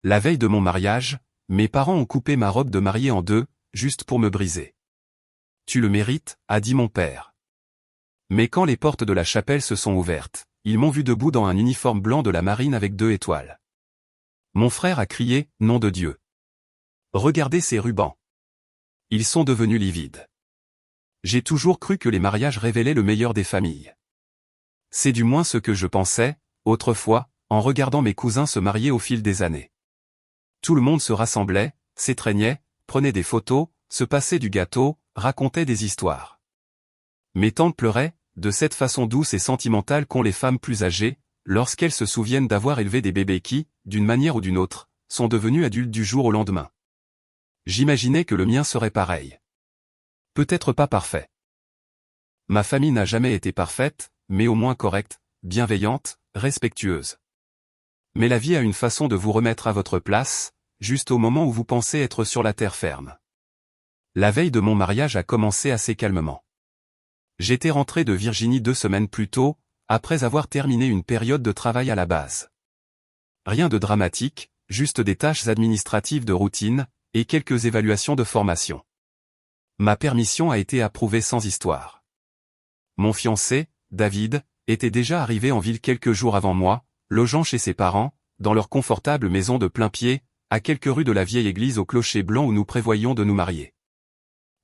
La veille de mon mariage, mes parents ont coupé ma robe de mariée en deux, juste pour me briser. Tu le mérites, a dit mon père. Mais quand les portes de la chapelle se sont ouvertes, ils m'ont vu debout dans un uniforme blanc de la marine avec 2 étoiles. Mon frère a crié, nom de Dieu. Regardez ces rubans. Ils sont devenus livides. J'ai toujours cru que les mariages révélaient le meilleur des familles. C'est du moins ce que je pensais, autrefois, en regardant mes cousins se marier au fil des années. Tout le monde se rassemblait, s'étreignait, prenait des photos, se passait du gâteau, racontait des histoires. Mes tantes pleuraient, de cette façon douce et sentimentale qu'ont les femmes plus âgées, lorsqu'elles se souviennent d'avoir élevé des bébés qui, d'une manière ou d'une autre, sont devenus adultes du jour au lendemain. J'imaginais que le mien serait pareil. Peut-être pas parfait. Ma famille n'a jamais été parfaite, mais au moins correcte, bienveillante, respectueuse. Mais la vie a une façon de vous remettre à votre place, juste au moment où vous pensez être sur la terre ferme. La veille de mon mariage a commencé assez calmement. J'étais rentré de Virginie 2 semaines plus tôt, après avoir terminé une période de travail à la base. Rien de dramatique, juste des tâches administratives de routine, et quelques évaluations de formation. Ma permission a été approuvée sans histoire. Mon fiancé, David, était déjà arrivé en ville quelques jours avant moi, logeant chez ses parents, dans leur confortable maison de plain-pied, à quelques rues de la vieille église au clocher blanc où nous prévoyions de nous marier.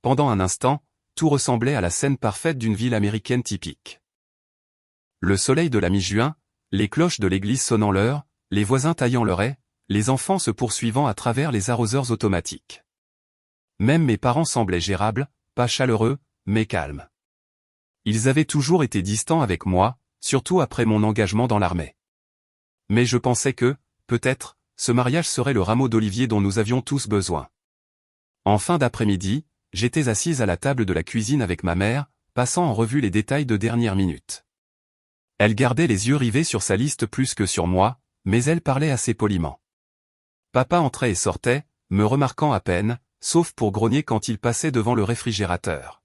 Pendant un instant, tout ressemblait à la scène parfaite d'une ville américaine typique. Le soleil de la mi-juin, les cloches de l'église sonnant l'heure, les voisins taillant leur haie, les enfants se poursuivant à travers les arroseurs automatiques. Même mes parents semblaient gérables, pas chaleureux, mais calmes. Ils avaient toujours été distants avec moi, surtout après mon engagement dans l'armée. Mais je pensais que, peut-être, ce mariage serait le rameau d'olivier dont nous avions tous besoin. En fin d'après-midi, j'étais assise à la table de la cuisine avec ma mère, passant en revue les détails de dernière minute. Elle gardait les yeux rivés sur sa liste plus que sur moi, mais elle parlait assez poliment. Papa entrait et sortait, me remarquant à peine, sauf pour grogner quand il passait devant le réfrigérateur.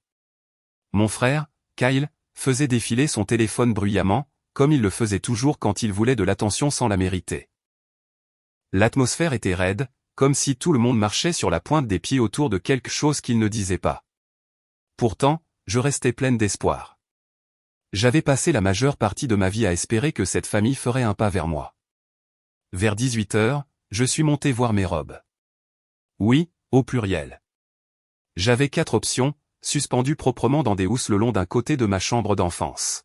Mon frère, Kyle, faisait défiler son téléphone bruyamment, comme il le faisait toujours quand il voulait de l'attention sans la mériter. L'atmosphère était raide, comme si tout le monde marchait sur la pointe des pieds autour de quelque chose qu'il ne disait pas. Pourtant, je restais pleine d'espoir. J'avais passé la majeure partie de ma vie à espérer que cette famille ferait un pas vers moi. Vers 18 h, je suis monté voir mes robes. Oui, au pluriel. J'avais 4 options, suspendues proprement dans des housses le long d'un côté de ma chambre d'enfance.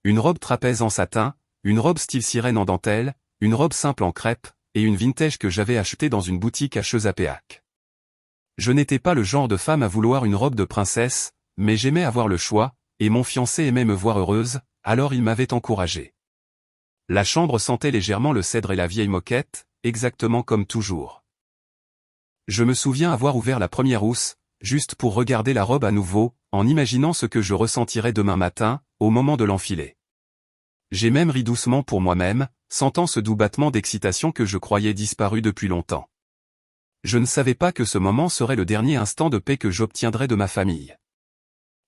Une robe trapèze en satin, une robe style sirène en dentelle, une robe simple en crêpe, et une vintage que j'avais achetée dans une boutique à Chesapeake. Je n'étais pas le genre de femme à vouloir une robe de princesse, mais j'aimais avoir le choix, et mon fiancé aimait me voir heureuse, alors il m'avait encouragé. La chambre sentait légèrement le cèdre et la vieille moquette, exactement comme toujours. Je me souviens avoir ouvert la première housse, juste pour regarder la robe à nouveau, en imaginant ce que je ressentirais demain matin, au moment de l'enfiler. J'ai même ri doucement pour moi-même, sentant ce doux battement d'excitation que je croyais disparu depuis longtemps. Je ne savais pas que ce moment serait le dernier instant de paix que j'obtiendrais de ma famille.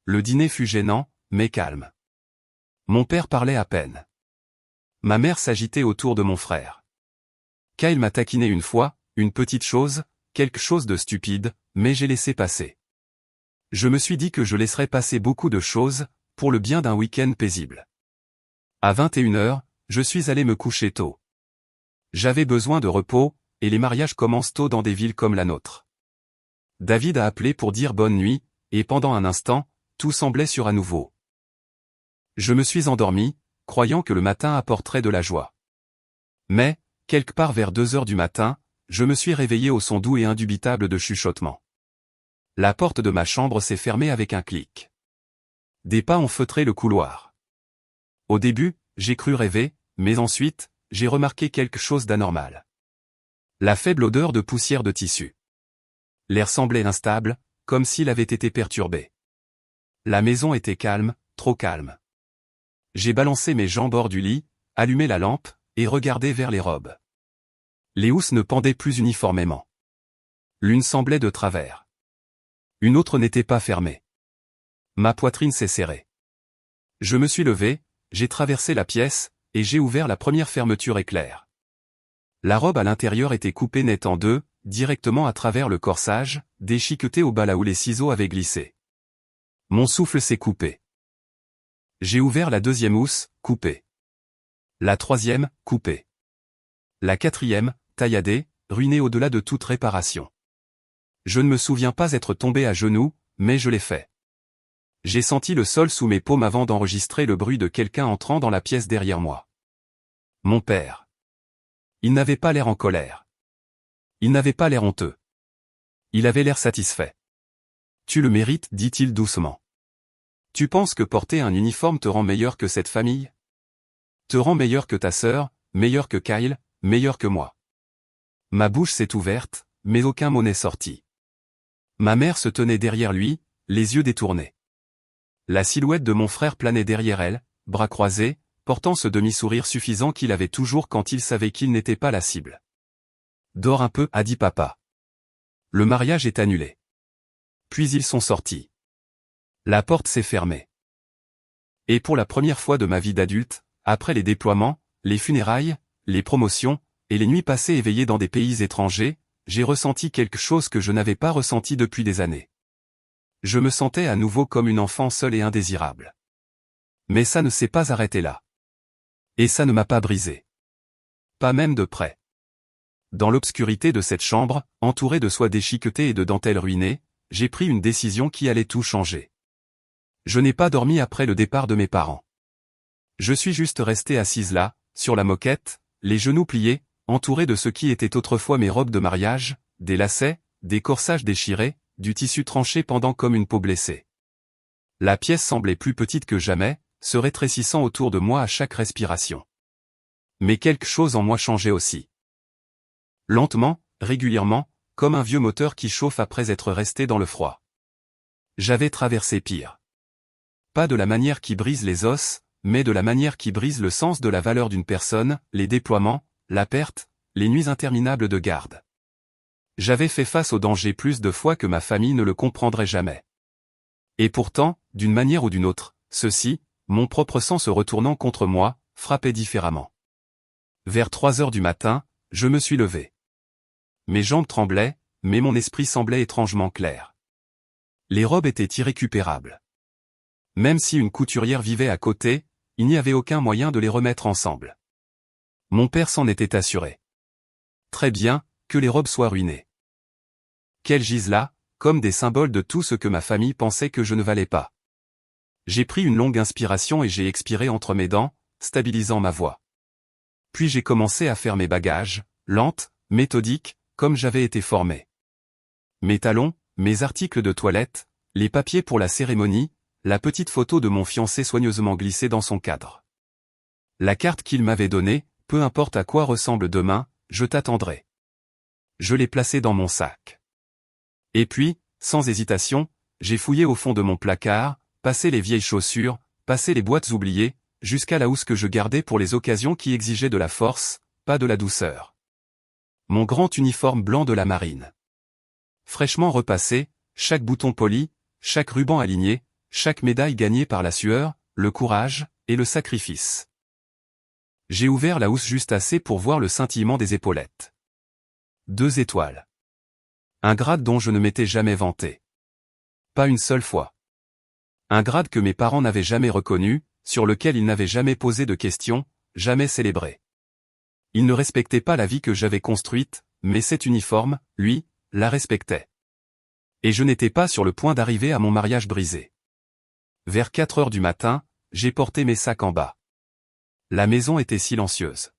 Le dîner fut gênant, mais calme. Mon père parlait à peine. Ma mère s'agitait autour de mon frère. Kyle m'a taquiné une fois, une petite chose, quelque chose de stupide, mais j'ai laissé passer. Je me suis dit que je laisserais passer beaucoup de choses, pour le bien d'un week-end paisible. À 21 h, je suis allé me coucher tôt. J'avais besoin de repos, et les mariages commencent tôt dans des villes comme la nôtre. David a appelé pour dire bonne nuit, et pendant un instant, tout semblait sûr à nouveau. Je me suis endormi, croyant que le matin apporterait de la joie. Mais, quelque part vers 2 h du matin, je me suis réveillé au son doux et indubitable de chuchotements. La porte de ma chambre s'est fermée avec un clic. Des pas ont feutré le couloir. Au début, j'ai cru rêver, mais ensuite, j'ai remarqué quelque chose d'anormal. La faible odeur de poussière de tissu. L'air semblait instable, comme s'il avait été perturbé. La maison était calme, trop calme. J'ai balancé mes jambes hors du lit, allumé la lampe, et regardé vers les robes. Les housses ne pendaient plus uniformément. L'une semblait de travers. Une autre n'était pas fermée. Ma poitrine s'est serrée. Je me suis levé, j'ai traversé la pièce, et j'ai ouvert la première fermeture éclair. La robe à l'intérieur était coupée net en deux, directement à travers le corsage, déchiquetée au bas là où les ciseaux avaient glissé. Mon souffle s'est coupé. J'ai ouvert la deuxième housse, coupée. La troisième, coupée. La quatrième, tailladée, ruinée au-delà de toute réparation. Je ne me souviens pas être tombé à genoux, mais je l'ai fait. J'ai senti le sol sous mes paumes avant d'enregistrer le bruit de quelqu'un entrant dans la pièce derrière moi. Mon père. Il n'avait pas l'air en colère. Il n'avait pas l'air honteux. Il avait l'air satisfait. Tu le mérites, dit-il doucement. Tu penses que porter un uniforme te rend meilleur que cette famille? Te rend meilleur que ta sœur, meilleur que Kyle, meilleur que moi. Ma bouche s'est ouverte, mais aucun mot n'est sorti. Ma mère se tenait derrière lui, les yeux détournés. La silhouette de mon frère planait derrière elle, bras croisés, portant ce demi-sourire suffisant qu'il avait toujours quand il savait qu'il n'était pas la cible. Dors un peu, a dit papa. Le mariage est annulé. Puis ils sont sortis. La porte s'est fermée. Et pour la première fois de ma vie d'adulte, après les déploiements, les funérailles, les promotions, et les nuits passées éveillées dans des pays étrangers, j'ai ressenti quelque chose que je n'avais pas ressenti depuis des années. Je me sentais à nouveau comme une enfant seule et indésirable. Mais ça ne s'est pas arrêté là. Et ça ne m'a pas brisé. Pas même de près. Dans l'obscurité de cette chambre, entourée de soie déchiquetée et de dentelles ruinées, j'ai pris une décision qui allait tout changer. Je n'ai pas dormi après le départ de mes parents. Je suis juste resté assise là, sur la moquette, les genoux pliés, entouré de ce qui était autrefois mes robes de mariage, des lacets, des corsages déchirés, du tissu tranché pendant comme une peau blessée. La pièce semblait plus petite que jamais, se rétrécissant autour de moi à chaque respiration. Mais quelque chose en moi changeait aussi. Lentement, régulièrement, comme un vieux moteur qui chauffe après être resté dans le froid. J'avais traversé pire. Pas de la manière qui brise les os, mais de la manière qui brise le sens de la valeur d'une personne, les déploiements, la perte, les nuits interminables de garde. J'avais fait face au danger plus de fois que ma famille ne le comprendrait jamais. Et pourtant, d'une manière ou d'une autre, ceci, mon propre sang se retournant contre moi, frappait différemment. Vers 3 heures du matin, je me suis levé. Mes jambes tremblaient, mais mon esprit semblait étrangement clair. Les robes étaient irrécupérables. Même si une couturière vivait à côté, il n'y avait aucun moyen de les remettre ensemble. Mon père s'en était assuré. Très bien, que les robes soient ruinées. Qu'elles gisent là, comme des symboles de tout ce que ma famille pensait que je ne valais pas. J'ai pris une longue inspiration et j'ai expiré entre mes dents, stabilisant ma voix. Puis j'ai commencé à faire mes bagages, lente, méthodique, comme j'avais été formé. Mes talons, mes articles de toilette, les papiers pour la cérémonie, la petite photo de mon fiancé soigneusement glissée dans son cadre. La carte qu'il m'avait donnée, peu importe à quoi ressemble demain, je t'attendrai. Je l'ai placée dans mon sac. Et puis, sans hésitation, j'ai fouillé au fond de mon placard, passé les vieilles chaussures, passé les boîtes oubliées, jusqu'à la housse que je gardais pour les occasions qui exigeaient de la force, pas de la douceur. Mon grand uniforme blanc de la marine. Fraîchement repassé, chaque bouton poli, chaque ruban aligné, chaque médaille gagnée par la sueur, le courage, et le sacrifice. J'ai ouvert la housse juste assez pour voir le scintillement des épaulettes. 2 étoiles. Un grade dont je ne m'étais jamais vanté. Pas une seule fois. Un grade que mes parents n'avaient jamais reconnu, sur lequel ils n'avaient jamais posé de questions, jamais célébré. Ils ne respectaient pas la vie que j'avais construite, mais cet uniforme, lui, la respectait. Et je n'étais pas sur le point d'arriver à mon mariage brisé. Vers 4 heures du matin, j'ai porté mes sacs en bas. La maison était silencieuse.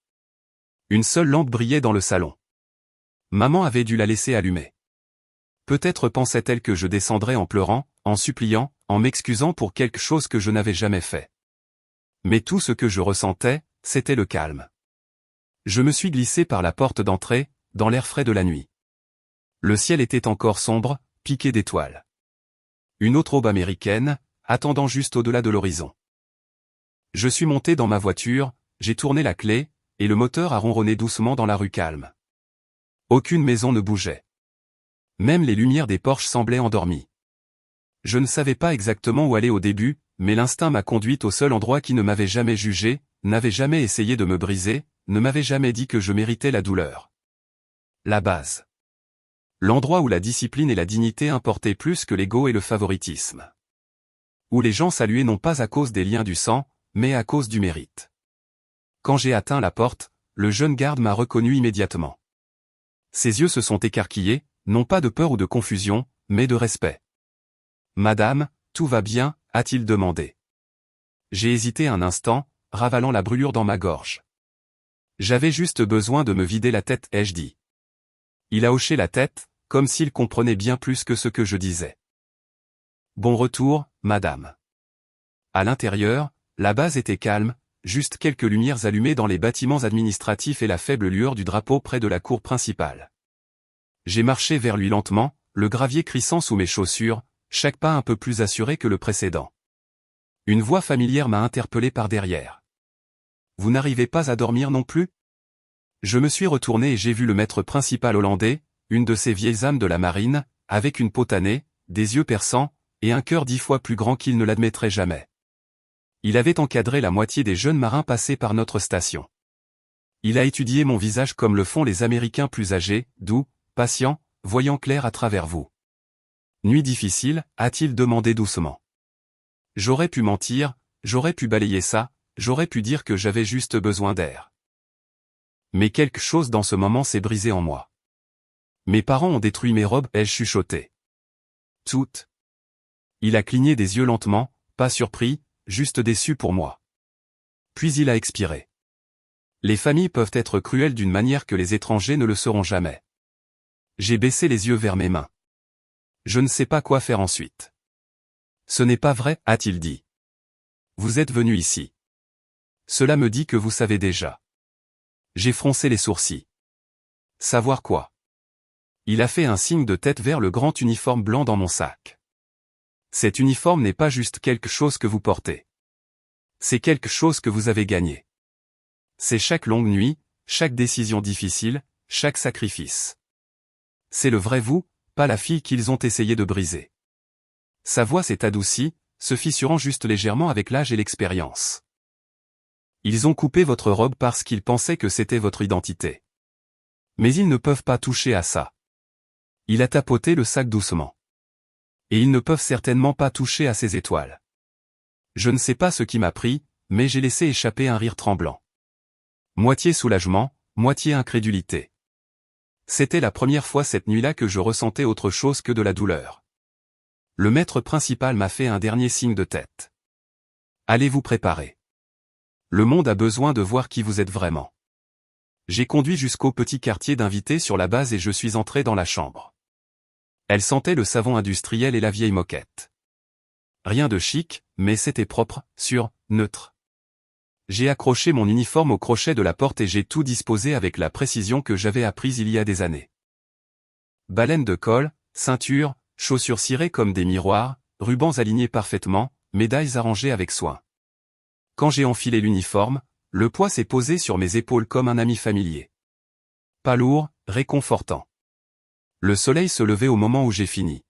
Une seule lampe brillait dans le salon. Maman avait dû la laisser allumée. Peut-être pensait-elle que je descendrais en pleurant, en suppliant, en m'excusant pour quelque chose que je n'avais jamais fait. Mais tout ce que je ressentais, c'était le calme. Je me suis glissé par la porte d'entrée, dans l'air frais de la nuit. Le ciel était encore sombre, piqué d'étoiles. Une autre aube américaine, attendant juste au-delà de l'horizon. Je suis monté dans ma voiture, j'ai tourné la clé, et le moteur a ronronné doucement dans la rue calme. Aucune maison ne bougeait. Même les lumières des porches semblaient endormies. Je ne savais pas exactement où aller au début, mais l'instinct m'a conduite au seul endroit qui ne m'avait jamais jugé, n'avait jamais essayé de me briser, ne m'avait jamais dit que je méritais la douleur. La base. L'endroit où la discipline et la dignité importaient plus que l'ego et le favoritisme. Où les gens saluaient non pas à cause des liens du sang, mais à cause du mérite. Quand j'ai atteint la porte, le jeune garde m'a reconnu immédiatement. Ses yeux se sont écarquillés, non pas de peur ou de confusion, mais de respect. « Madame, tout va bien ?» a-t-il demandé. J'ai hésité un instant, ravalant la brûlure dans ma gorge. J'avais juste besoin de me vider la tête, ai-je dit. Il a hoché la tête, comme s'il comprenait bien plus que ce que je disais. Bon retour, madame. À l'intérieur, la base était calme, juste quelques lumières allumées dans les bâtiments administratifs et la faible lueur du drapeau près de la cour principale. J'ai marché vers lui lentement, le gravier crissant sous mes chaussures, chaque pas un peu plus assuré que le précédent. Une voix familière m'a interpellé par derrière. « Vous n'arrivez pas à dormir non plus ?» Je me suis retourné et j'ai vu le maître principal hollandais, une de ces vieilles âmes de la marine, avec une peau tannée, des yeux perçants, et un cœur 10 fois plus grand qu'il ne l'admettrait jamais. Il avait encadré la moitié des jeunes marins passés par notre station. Il a étudié mon visage comme le font les Américains plus âgés, doux, patients, voyant clair à travers vous. « Nuit difficile ?» a-t-il demandé doucement. J'aurais pu mentir, j'aurais pu balayer ça, j'aurais pu dire que j'avais juste besoin d'air. Mais quelque chose dans ce moment s'est brisé en moi. Mes parents ont détruit mes robes, ai-je chuchoté. Toutes. Il a cligné des yeux lentement, pas surpris, juste déçu pour moi. Puis il a expiré. Les familles peuvent être cruelles d'une manière que les étrangers ne le seront jamais. J'ai baissé les yeux vers mes mains. Je ne sais pas quoi faire ensuite. Ce n'est pas vrai, a-t-il dit. Vous êtes venu ici. Cela me dit que vous savez déjà. J'ai froncé les sourcils. Savoir quoi? Il a fait un signe de tête vers le grand uniforme blanc dans mon sac. Cet uniforme n'est pas juste quelque chose que vous portez. C'est quelque chose que vous avez gagné. C'est chaque longue nuit, chaque décision difficile, chaque sacrifice. C'est le vrai vous, pas la fille qu'ils ont essayé de briser. Sa voix s'est adoucie, se fissurant juste légèrement avec l'âge et l'expérience. Ils ont coupé votre robe parce qu'ils pensaient que c'était votre identité. Mais ils ne peuvent pas toucher à ça. Il a tapoté le sac doucement. Et ils ne peuvent certainement pas toucher à ces étoiles. Je ne sais pas ce qui m'a pris, mais j'ai laissé échapper un rire tremblant. Moitié soulagement, moitié incrédulité. C'était la première fois cette nuit-là que je ressentais autre chose que de la douleur. Le maître principal m'a fait un dernier signe de tête. Allez vous préparer. Le monde a besoin de voir qui vous êtes vraiment. J'ai conduit jusqu'au petit quartier d'invités sur la base et je suis entré dans la chambre. Elle sentait le savon industriel et la vieille moquette. Rien de chic, mais c'était propre, sûr, neutre. J'ai accroché mon uniforme au crochet de la porte et j'ai tout disposé avec la précision que j'avais apprise il y a des années. Baleine de colle, ceinture, chaussures cirées comme des miroirs, rubans alignés parfaitement, médailles arrangées avec soin. Quand j'ai enfilé l'uniforme, le poids s'est posé sur mes épaules comme un ami familier. Pas lourd, réconfortant. Le soleil se levait au moment où j'ai fini.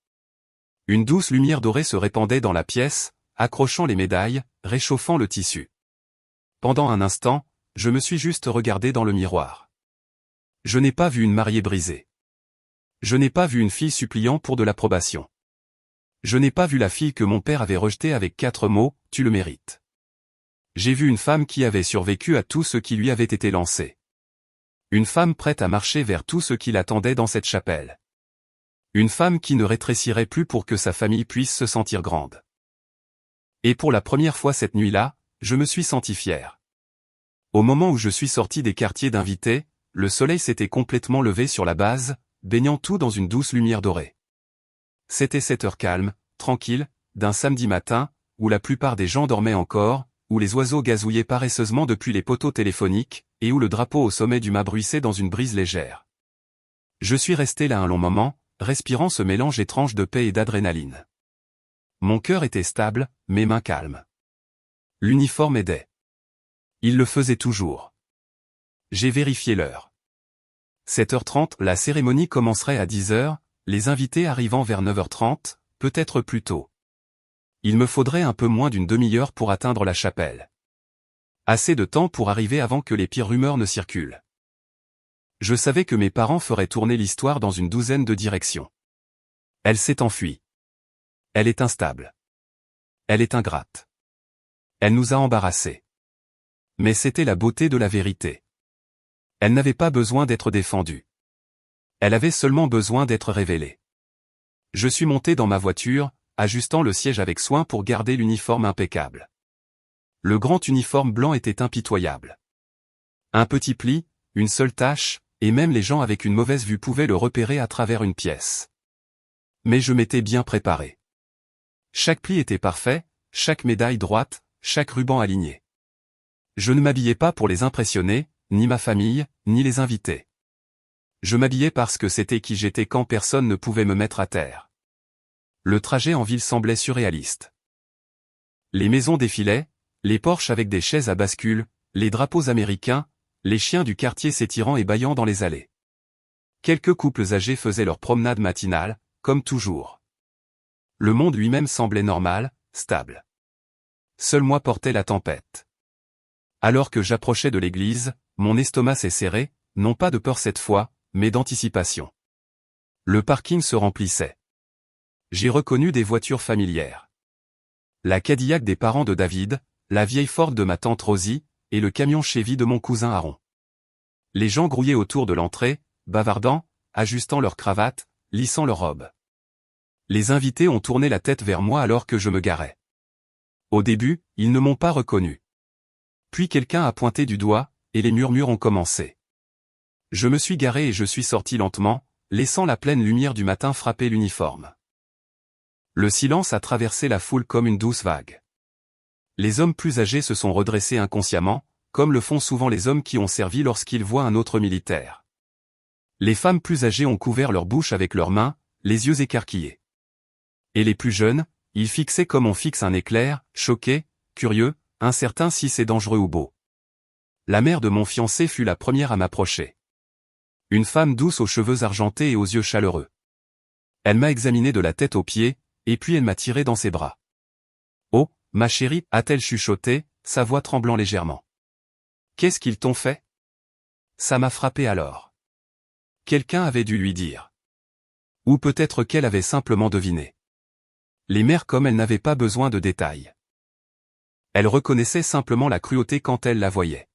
Une douce lumière dorée se répandait dans la pièce, accrochant les médailles, réchauffant le tissu. Pendant un instant, je me suis juste regardé dans le miroir. Je n'ai pas vu une mariée brisée. Je n'ai pas vu une fille suppliant pour de l'approbation. Je n'ai pas vu la fille que mon père avait rejetée avec 4 mots, « Tu le mérites ». J'ai vu une femme qui avait survécu à tout ce qui lui avait été lancé. Une femme prête à marcher vers tout ce qui l'attendait dans cette chapelle. Une femme qui ne rétrécirait plus pour que sa famille puisse se sentir grande. Et pour la première fois cette nuit-là, je me suis senti fier. Au moment où je suis sorti des quartiers d'invités, le soleil s'était complètement levé sur la base, baignant tout dans une douce lumière dorée. C'était cette heure calme, tranquille, d'un samedi matin, où la plupart des gens dormaient encore, où les oiseaux gazouillaient paresseusement depuis les poteaux téléphoniques, et où le drapeau au sommet du mât bruissait dans une brise légère. Je suis resté là un long moment, respirant ce mélange étrange de paix et d'adrénaline. Mon cœur était stable, mes mains calmes. L'uniforme aidait. Il le faisait toujours. J'ai vérifié l'heure. 7h30, la cérémonie commencerait à 10h, les invités arrivant vers 9h30, peut-être plus tôt. Il me faudrait un peu moins d'une demi-heure pour atteindre la chapelle. Assez de temps pour arriver avant que les pires rumeurs ne circulent. Je savais que mes parents feraient tourner l'histoire dans une douzaine de directions. Elle s'est enfuie. Elle est instable. Elle est ingrate. Elle nous a embarrassés. Mais c'était la beauté de la vérité. Elle n'avait pas besoin d'être défendue. Elle avait seulement besoin d'être révélée. Je suis monté dans ma voiture, ajustant le siège avec soin pour garder l'uniforme impeccable. Le grand uniforme blanc était impitoyable. Un petit pli, une seule tache, et même les gens avec une mauvaise vue pouvaient le repérer à travers une pièce. Mais je m'étais bien préparé. Chaque pli était parfait, chaque médaille droite, chaque ruban aligné. Je ne m'habillais pas pour les impressionner, ni ma famille, ni les invités. Je m'habillais parce que c'était qui j'étais quand personne ne pouvait me mettre à terre. Le trajet en ville semblait surréaliste. Les maisons défilaient, les Porsche avec des chaises à bascule, les drapeaux américains, les chiens du quartier s'étirant et bâillant dans les allées. Quelques couples âgés faisaient leur promenade matinale, comme toujours. Le monde lui-même semblait normal, stable. Seul moi portais la tempête. Alors que j'approchais de l'église, mon estomac s'est serré, non pas de peur cette fois, mais d'anticipation. Le parking se remplissait. J'ai reconnu des voitures familières. La Cadillac des parents de David, la vieille Ford de ma tante Rosie, et le camion Chevy de mon cousin Aaron. Les gens grouillaient autour de l'entrée, bavardant, ajustant leurs cravates, lissant leurs robes. Les invités ont tourné la tête vers moi alors que je me garais. Au début, ils ne m'ont pas reconnu. Puis quelqu'un a pointé du doigt, et les murmures ont commencé. Je me suis garé et je suis sorti lentement, laissant la pleine lumière du matin frapper l'uniforme. Le silence a traversé la foule comme une douce vague. Les hommes plus âgés se sont redressés inconsciemment, comme le font souvent les hommes qui ont servi lorsqu'ils voient un autre militaire. Les femmes plus âgées ont couvert leur bouche avec leurs mains, les yeux écarquillés. Et les plus jeunes, ils fixaient comme on fixe un éclair, choqués, curieux, incertains si c'est dangereux ou beau. La mère de mon fiancé fut la première à m'approcher. Une femme douce aux cheveux argentés et aux yeux chaleureux. Elle m'a examiné de la tête aux pieds, et puis elle m'a tiré dans ses bras. « Oh, ma chérie » a-t-elle chuchoté, sa voix tremblant légèrement. « Qu'est-ce qu'ils t'ont fait ?» Ça m'a frappé alors. Quelqu'un avait dû lui dire. Ou peut-être qu'elle avait simplement deviné. Les mères comme elle n'avaient pas besoin de détails. Elle reconnaissait simplement la cruauté quand elle la voyait.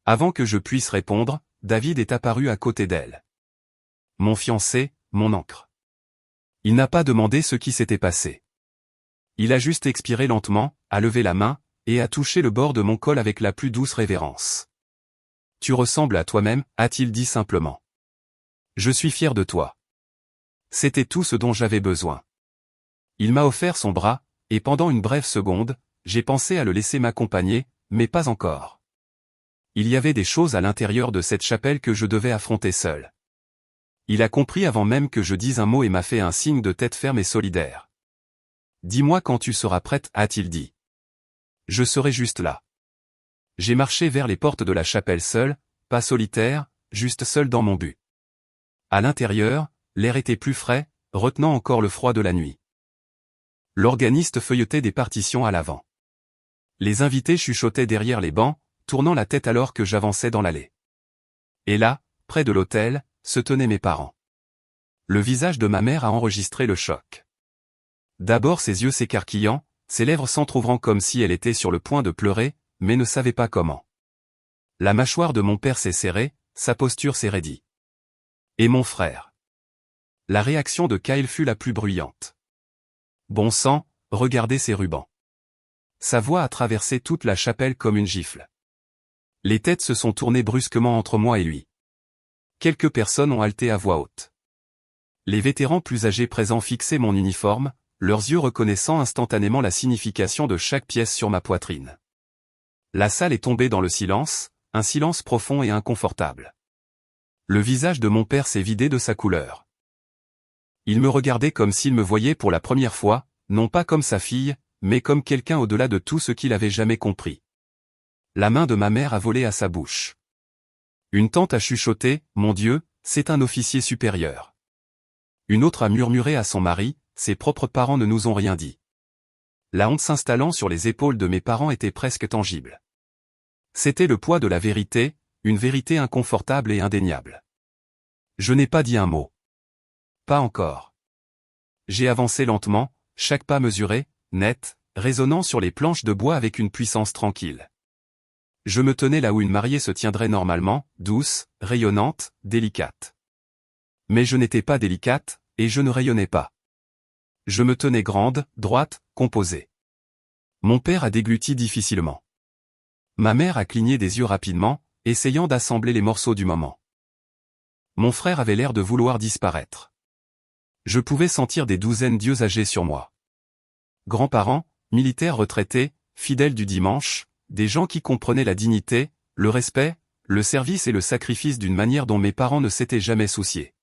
Avant que je puisse répondre, David est apparu à côté d'elle. Mon fiancé, mon ancre. Il n'a pas demandé ce qui s'était passé. Il a juste expiré lentement, a levé la main, et a touché le bord de mon col avec la plus douce révérence. « Tu ressembles à toi-même » a-t-il dit simplement. « Je suis fier de toi. » C'était tout ce dont j'avais besoin. Il m'a offert son bras, et pendant une brève seconde, j'ai pensé à le laisser m'accompagner, mais pas encore. Il y avait des choses à l'intérieur de cette chapelle que je devais affronter seul. Il a compris avant même que je dise un mot et m'a fait un signe de tête ferme et solidaire. « Dis-moi quand tu seras prête » a-t-il dit. « Je serai juste là. » J'ai marché vers les portes de la chapelle seul, pas solitaire, juste seul dans mon but. À l'intérieur, l'air était plus frais, retenant encore le froid de la nuit. L'organiste feuilletait des partitions à l'avant. Les invités chuchotaient derrière les bancs, tournant la tête alors que j'avançais dans l'allée. Et là, près de l'autel, se tenaient mes parents. Le visage de ma mère a enregistré le choc. D'abord ses yeux s'écarquillant, ses lèvres s'entr'ouvrant comme si elle était sur le point de pleurer, mais ne savait pas comment. La mâchoire de mon père s'est serrée, sa posture s'est raidie. Et mon frère. La réaction de Kyle fut la plus bruyante. Bon sang, regardez ces rubans. Sa voix a traversé toute la chapelle comme une gifle. Les têtes se sont tournées brusquement entre moi et lui. Quelques personnes ont halté à voix haute. Les vétérans plus âgés présents fixaient mon uniforme, leurs yeux reconnaissant instantanément la signification de chaque pièce sur ma poitrine. La salle est tombée dans le silence, un silence profond et inconfortable. Le visage de mon père s'est vidé de sa couleur. Il me regardait comme s'il me voyait pour la première fois, non pas comme sa fille, mais comme quelqu'un au-delà de tout ce qu'il avait jamais compris. La main de ma mère a volé à sa bouche. Une tante a chuchoté, « Mon Dieu, c'est un officier supérieur. » Une autre a murmuré à son mari, « Ses propres parents ne nous ont rien dit. » La honte s'installant sur les épaules de mes parents était presque tangible. C'était le poids de la vérité, une vérité inconfortable et indéniable. Je n'ai pas dit un mot. Pas encore. J'ai avancé lentement, chaque pas mesuré, net, résonnant sur les planches de bois avec une puissance tranquille. Je me tenais là où une mariée se tiendrait normalement, douce, rayonnante, délicate. Mais je n'étais pas délicate, et je ne rayonnais pas. Je me tenais grande, droite, composée. Mon père a dégluti difficilement. Ma mère a cligné des yeux rapidement, essayant d'assembler les morceaux du moment. Mon frère avait l'air de vouloir disparaître. Je pouvais sentir des douzaines d'yeux âgés sur moi. Grands-parents, militaires retraités, fidèles du dimanche, des gens qui comprenaient la dignité, le respect, le service et le sacrifice d'une manière dont mes parents ne s'étaient jamais souciés.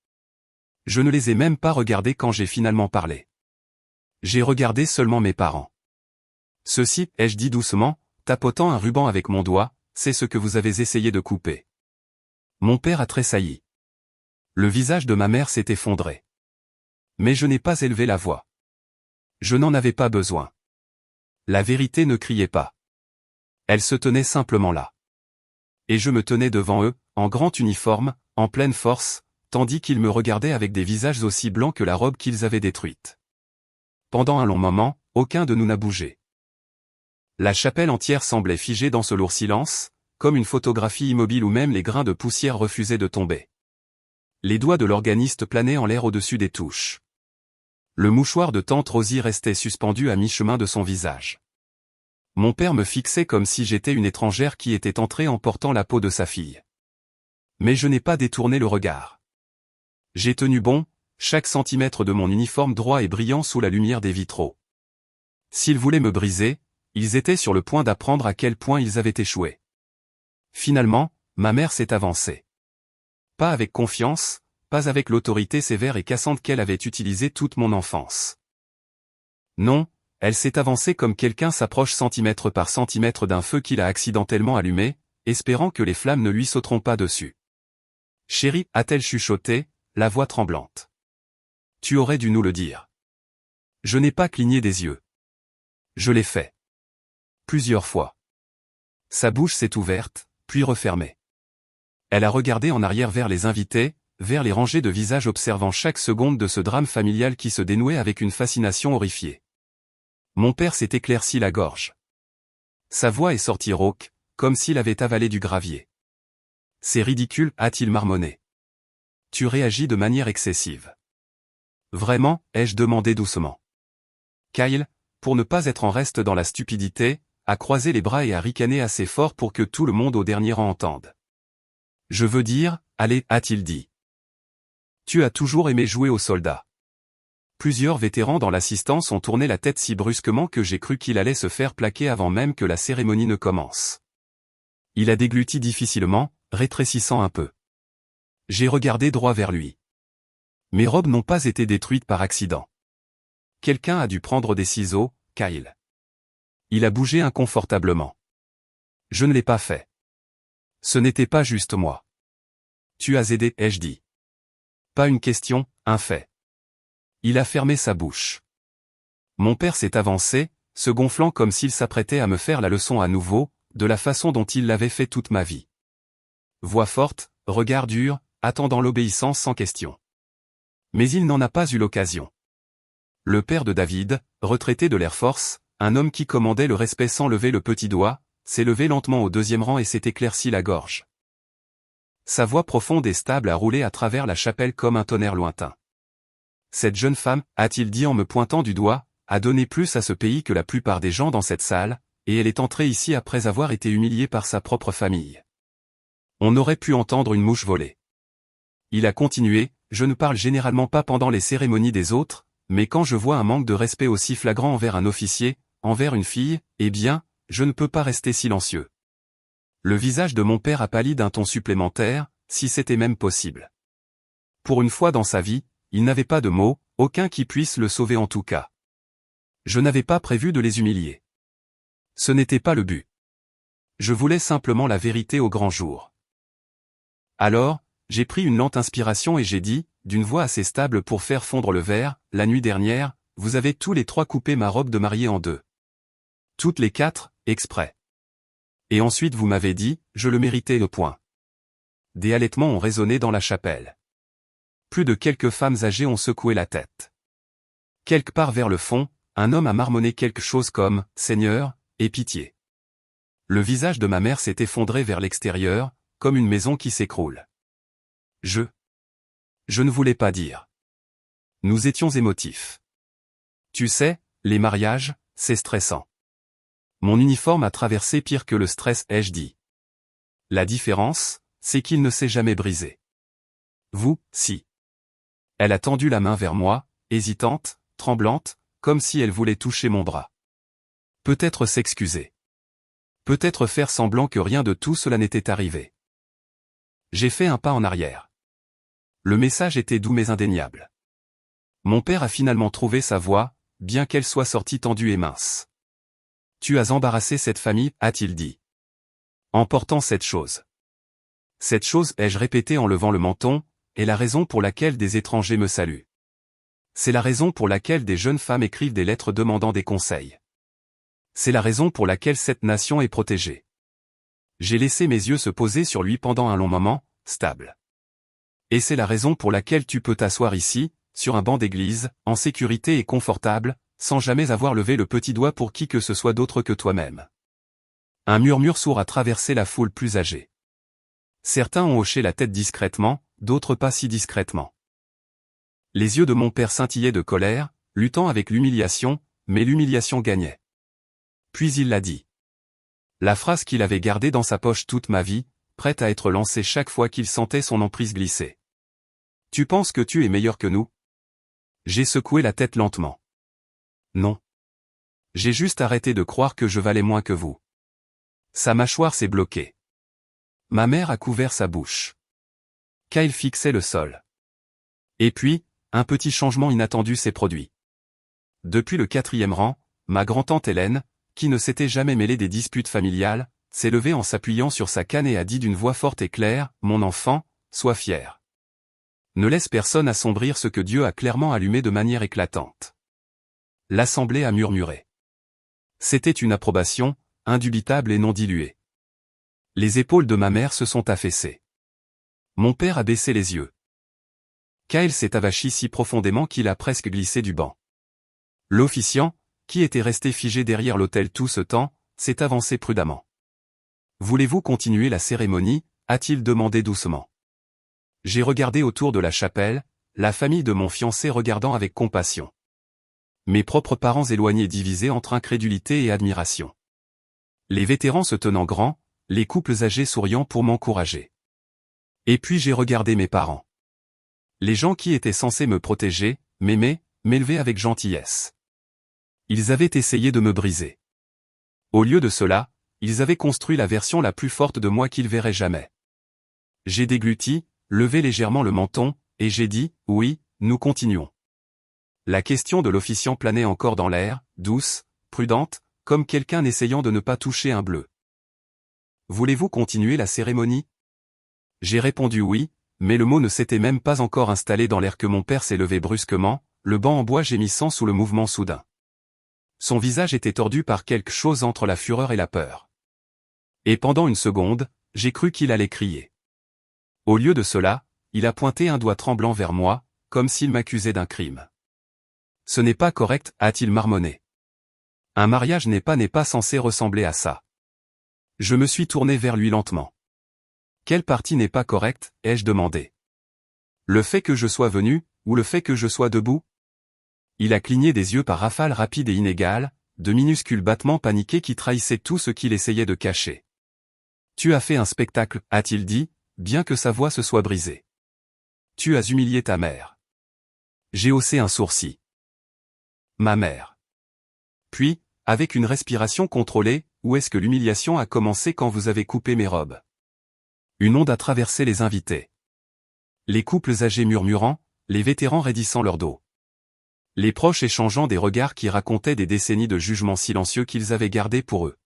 Je ne les ai même pas regardés quand j'ai finalement parlé. J'ai regardé seulement mes parents. Ceci, ai-je dit doucement, tapotant un ruban avec mon doigt, c'est ce que vous avez essayé de couper. Mon père a tressailli. Le visage de ma mère s'est effondré. Mais je n'ai pas élevé la voix. Je n'en avais pas besoin. La vérité ne criait pas. Elle se tenait simplement là. Et je me tenais devant eux, en grand uniforme, en pleine force, tandis qu'ils me regardaient avec des visages aussi blancs que la robe qu'ils avaient détruite. Pendant un long moment, aucun de nous n'a bougé. La chapelle entière semblait figée dans ce lourd silence, comme une photographie immobile où même les grains de poussière refusaient de tomber. Les doigts de l'organiste planaient en l'air au-dessus des touches. Le mouchoir de tante Rosie restait suspendu à mi-chemin de son visage. Mon père me fixait comme si j'étais une étrangère qui était entrée en portant la peau de sa fille. Mais je n'ai pas détourné le regard. J'ai tenu bon, chaque centimètre de mon uniforme droit et brillant sous la lumière des vitraux. S'ils voulaient me briser, ils étaient sur le point d'apprendre à quel point ils avaient échoué. Finalement, ma mère s'est avancée. Pas avec confiance, pas avec l'autorité sévère et cassante qu'elle avait utilisée toute mon enfance. Non, elle s'est avancée comme quelqu'un s'approche centimètre par centimètre d'un feu qu'il a accidentellement allumé, espérant que les flammes ne lui sauteront pas dessus. Chérie, a-t-elle chuchoté, la voix tremblante. Tu aurais dû nous le dire. Je n'ai pas cligné des yeux. Je l'ai fait. Plusieurs fois. Sa bouche s'est ouverte, puis refermée. Elle a regardé en arrière vers les invités, vers les rangées de visages observant chaque seconde de ce drame familial qui se dénouait avec une fascination horrifiée. Mon père s'est éclairci la gorge. Sa voix est sortie rauque, comme s'il avait avalé du gravier. C'est ridicule, a-t-il marmonné. Tu réagis de manière excessive. Vraiment, ai-je demandé doucement. Kyle, pour ne pas être en reste dans la stupidité, a croisé les bras et a ricané assez fort pour que tout le monde au dernier rang entende. Je veux dire, allez, a-t-il dit. Tu as toujours aimé jouer aux soldats. Plusieurs vétérans dans l'assistance ont tourné la tête si brusquement que j'ai cru qu'il allait se faire plaquer avant même que la cérémonie ne commence. Il a dégluti difficilement, rétrécissant un peu. J'ai regardé droit vers lui. Mes robes n'ont pas été détruites par accident. Quelqu'un a dû prendre des ciseaux, Kyle. Il a bougé inconfortablement. Je ne l'ai pas fait. Ce n'était pas juste moi. Tu as aidé, ai-je dit. Pas une question, un fait. Il a fermé sa bouche. Mon père s'est avancé, se gonflant comme s'il s'apprêtait à me faire la leçon à nouveau, de la façon dont il l'avait fait toute ma vie. Voix forte, regard dur, attendant l'obéissance sans question. Mais il n'en a pas eu l'occasion. Le père de David, retraité de l'Air Force, un homme qui commandait le respect sans lever le petit doigt, s'est levé lentement au deuxième rang et s'est éclairci la gorge. Sa voix profonde et stable a roulé à travers la chapelle comme un tonnerre lointain. Cette jeune femme, a-t-il dit en me pointant du doigt, a donné plus à ce pays que la plupart des gens dans cette salle, et elle est entrée ici après avoir été humiliée par sa propre famille. On aurait pu entendre une mouche voler. Il a continué, je ne parle généralement pas pendant les cérémonies des autres, mais quand je vois un manque de respect aussi flagrant envers un officier, envers une fille, eh bien, je ne peux pas rester silencieux. Le visage de mon père a pâli d'un ton supplémentaire, si c'était même possible. Pour une fois dans sa vie, il n'avait pas de mots, aucun qui puisse le sauver en tout cas. Je n'avais pas prévu de les humilier. Ce n'était pas le but. Je voulais simplement la vérité au grand jour. Alors, j'ai pris une lente inspiration et j'ai dit, d'une voix assez stable pour faire fondre le verre, la nuit dernière, vous avez tous les trois coupé ma robe de mariée en deux. Toutes les quatre, exprès. Et ensuite vous m'avez dit, je le méritais le point. Des halètements ont résonné dans la chapelle. Plus de quelques femmes âgées ont secoué la tête. Quelque part vers le fond, un homme a marmonné quelque chose comme « Seigneur, aie pitié ». Le visage de ma mère s'est effondré vers l'extérieur, comme une maison qui s'écroule. Je ne voulais pas dire. Nous étions émotifs. Tu sais, les mariages, c'est stressant. Mon uniforme a traversé pire que le stress, ai-je dit. La différence, c'est qu'il ne s'est jamais brisé. Vous, si. Elle a tendu la main vers moi, hésitante, tremblante, comme si elle voulait toucher mon bras. Peut-être s'excuser. Peut-être faire semblant que rien de tout cela n'était arrivé. J'ai fait un pas en arrière. Le message était doux mais indéniable. Mon père a finalement trouvé sa voix, bien qu'elle soit sortie tendue et mince. Tu as embarrassé cette famille, a-t-il dit. En portant cette chose. Cette chose, ai-je répété en levant le menton, est la raison pour laquelle des étrangers me saluent. C'est la raison pour laquelle des jeunes femmes écrivent des lettres demandant des conseils. C'est la raison pour laquelle cette nation est protégée. J'ai laissé mes yeux se poser sur lui pendant un long moment, stable. Et c'est la raison pour laquelle tu peux t'asseoir ici, sur un banc d'église, en sécurité et confortable, sans jamais avoir levé le petit doigt pour qui que ce soit d'autre que toi-même. Un murmure sourd a traversé la foule plus âgée. Certains ont hoché la tête discrètement, d'autres pas si discrètement. Les yeux de mon père scintillaient de colère, luttant avec l'humiliation, mais l'humiliation gagnait. Puis il l'a dit. La phrase qu'il avait gardée dans sa poche toute ma vie, prête à être lancée chaque fois qu'il sentait son emprise glisser. Tu penses que tu es meilleur que nous? J'ai secoué la tête lentement. Non. J'ai juste arrêté de croire que je valais moins que vous. Sa mâchoire s'est bloquée. Ma mère a couvert sa bouche. Kyle fixait le sol. Et puis, un petit changement inattendu s'est produit. Depuis le 4e rang, ma grand-tante Hélène, qui ne s'était jamais mêlée des disputes familiales, s'est levée en s'appuyant sur sa canne et a dit d'une voix forte et claire, « Mon enfant, sois fier. Ne laisse personne assombrir ce que Dieu a clairement allumé de manière éclatante. » L'assemblée a murmuré. C'était une approbation, indubitable et non diluée. Les épaules de ma mère se sont affaissées. Mon père a baissé les yeux. Kyle s'est avachi si profondément qu'il a presque glissé du banc. L'officiant, qui était resté figé derrière l'autel tout ce temps, s'est avancé prudemment. « Voulez-vous continuer la cérémonie » a-t-il demandé doucement. J'ai regardé autour de la chapelle, la famille de mon fiancé regardant avec compassion. Mes propres parents éloignés divisés entre incrédulité et admiration. Les vétérans se tenant grands, les couples âgés souriant pour m'encourager. Et puis j'ai regardé mes parents. Les gens qui étaient censés me protéger, m'aimer, m'élever avec gentillesse. Ils avaient essayé de me briser. Au lieu de cela, ils avaient construit la version la plus forte de moi qu'ils verraient jamais. J'ai dégluti, levé légèrement le menton, et j'ai dit, oui, nous continuons. La question de l'officiant planait encore dans l'air, douce, prudente, comme quelqu'un essayant de ne pas toucher un bleu. Voulez-vous continuer la cérémonie? J'ai répondu oui, mais le mot ne s'était même pas encore installé dans l'air que mon père s'est levé brusquement, le banc en bois gémissant sous le mouvement soudain. Son visage était tordu par quelque chose entre la fureur et la peur. Et pendant une seconde, j'ai cru qu'il allait crier. Au lieu de cela, il a pointé un doigt tremblant vers moi, comme s'il m'accusait d'un crime. Ce n'est pas correct, a-t-il marmonné. Un mariage n'est pas censé ressembler à ça. Je me suis tourné vers lui lentement. Quelle partie n'est pas correcte, ai-je demandé. Le fait que je sois venu, ou le fait que je sois debout? Il a cligné des yeux par rafales rapides et inégales, de minuscules battements paniqués qui trahissaient tout ce qu'il essayait de cacher. Tu as fait un spectacle, a-t-il dit, bien que sa voix se soit brisée. Tu as humilié ta mère. J'ai haussé un sourcil. Ma mère. Puis, avec une respiration contrôlée, où est-ce que l'humiliation a commencé quand vous avez coupé mes robes? Une onde a traversé les invités. Les couples âgés murmurant, les vétérans raidissant leur dos. Les proches échangeant des regards qui racontaient des décennies de jugements silencieux qu'ils avaient gardés pour eux.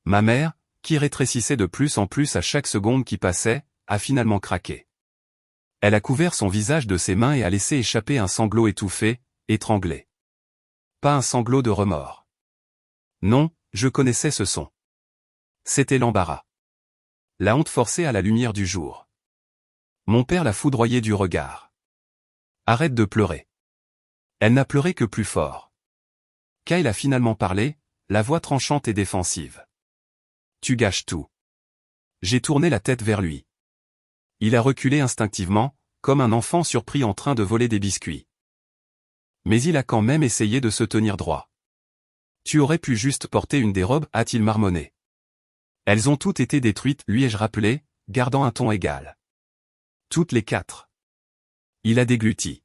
Ma mère, qui rétrécissait de plus en plus à chaque seconde qui passait, a finalement craqué. Elle a couvert son visage de ses mains et a laissé échapper un sanglot étouffé, étranglé. Pas un sanglot de remords. Non, je connaissais ce son. C'était l'embarras. La honte forcée à la lumière du jour. Mon père la foudroyait du regard. Arrête de pleurer. Elle n'a pleuré que plus fort. Kyle a finalement parlé, la voix tranchante et défensive. Tu gâches tout. J'ai tourné la tête vers lui. Il a reculé instinctivement, comme un enfant surpris en train de voler des biscuits. Mais il a quand même essayé de se tenir droit. Tu aurais pu juste porter une des robes, a-t-il marmonné. Elles ont toutes été détruites, lui ai-je rappelé, gardant un ton égal. Toutes les 4. Il a dégluti.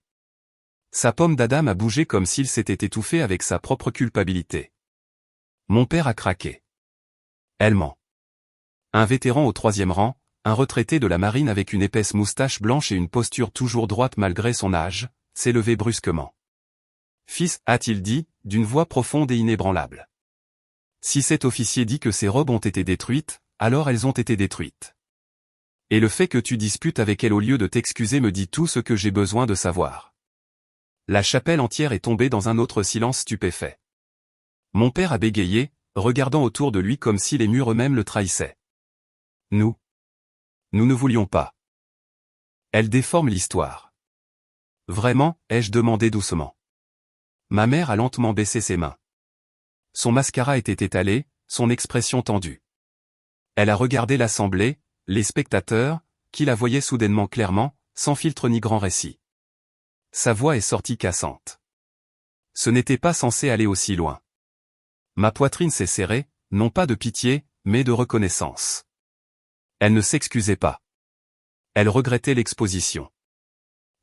Sa pomme d'Adam a bougé comme s'il s'était étouffé avec sa propre culpabilité. Mon père a craqué. Elle ment. Un vétéran au 3e rang, un retraité de la marine avec une épaisse moustache blanche et une posture toujours droite malgré son âge, s'est levé brusquement. Fils, a-t-il dit, d'une voix profonde et inébranlable. Si cet officier dit que ces robes ont été détruites, alors elles ont été détruites. Et le fait que tu disputes avec elle au lieu de t'excuser me dit tout ce que j'ai besoin de savoir. La chapelle entière est tombée dans un autre silence stupéfait. Mon père a bégayé, regardant autour de lui comme si les murs eux-mêmes le trahissaient. Nous ne voulions pas. Elle déforme l'histoire. Vraiment, ai-je demandé doucement. Ma mère a lentement baissé ses mains. Son mascara était étalé, son expression tendue. Elle a regardé l'assemblée, les spectateurs, qui la voyaient soudainement clairement, sans filtre ni grand récit. Sa voix est sortie cassante. Ce n'était pas censé aller aussi loin. Ma poitrine s'est serrée, non pas de pitié, mais de reconnaissance. Elle ne s'excusait pas. Elle regrettait l'exposition.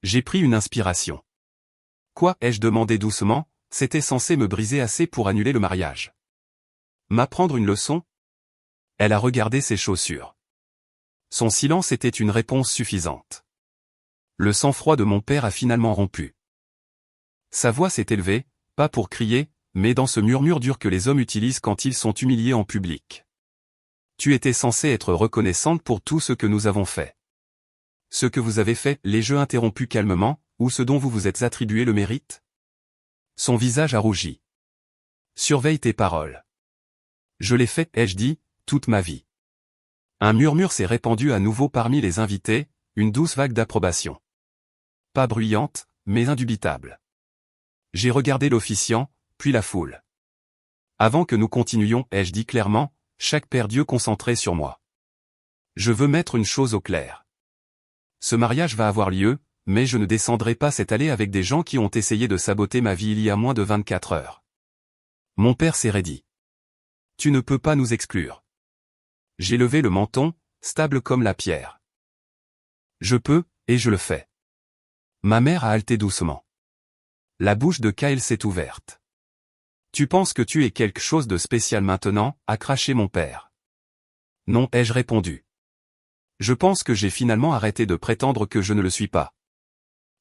J'ai pris une inspiration. Quoi, ai-je demandé doucement, c'était censé me briser assez pour annuler le mariage. M'apprendre une leçon? Elle a regardé ses chaussures. Son silence était une réponse suffisante. Le sang-froid de mon père a finalement rompu. Sa voix s'est élevée, pas pour crier, mais dans ce murmure dur que les hommes utilisent quand ils sont humiliés en public. Tu étais censée être reconnaissante pour tout ce que nous avons fait. Ce que vous avez fait, les jeux interrompus calmement, ou ce dont vous vous êtes attribué le mérite? Son visage a rougi. Surveille tes paroles. Je l'ai fait, ai-je dit, toute ma vie. Un murmure s'est répandu à nouveau parmi les invités, une douce vague d'approbation. Pas bruyante, mais indubitable. J'ai regardé l'officiant, puis la foule. Avant que nous continuions, ai-je dit clairement, chaque père Dieu concentré sur moi. Je veux mettre une chose au clair. Ce mariage va avoir lieu, mais je ne descendrai pas cette allée avec des gens qui ont essayé de saboter ma vie il y a moins de 24 heures. Mon père s'est raidi. Tu ne peux pas nous exclure. J'ai levé le menton, stable comme la pierre. Je peux, et je le fais. Ma mère a haleté doucement. La bouche de Kyle s'est ouverte. Tu penses que tu es quelque chose de spécial maintenant, a craché mon père. Non, ai-je répondu. Je pense que j'ai finalement arrêté de prétendre que je ne le suis pas.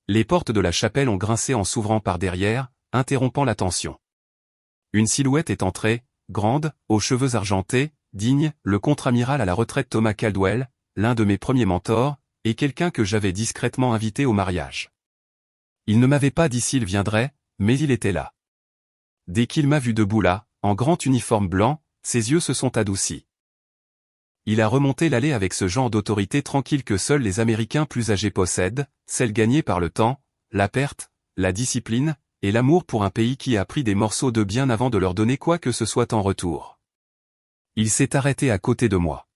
Les portes de la chapelle ont grincé en s'ouvrant par derrière, interrompant l'attention. Une silhouette est entrée, grande, aux cheveux argentés, digne, le contre-amiral à la retraite Thomas Caldwell, l'un de mes premiers mentors, et quelqu'un que j'avais discrètement invité au mariage. Il ne m'avait pas dit s'il viendrait, mais il était là. Dès qu'il m'a vu debout là, en grand uniforme blanc, ses yeux se sont adoucis. Il a remonté l'allée avec ce genre d'autorité tranquille que seuls les Américains plus âgés possèdent, celle gagnée par le temps, la perte, la discipline, et l'amour pour un pays qui a pris des morceaux de bien avant de leur donner quoi que ce soit en retour. Il s'est arrêté à côté de moi.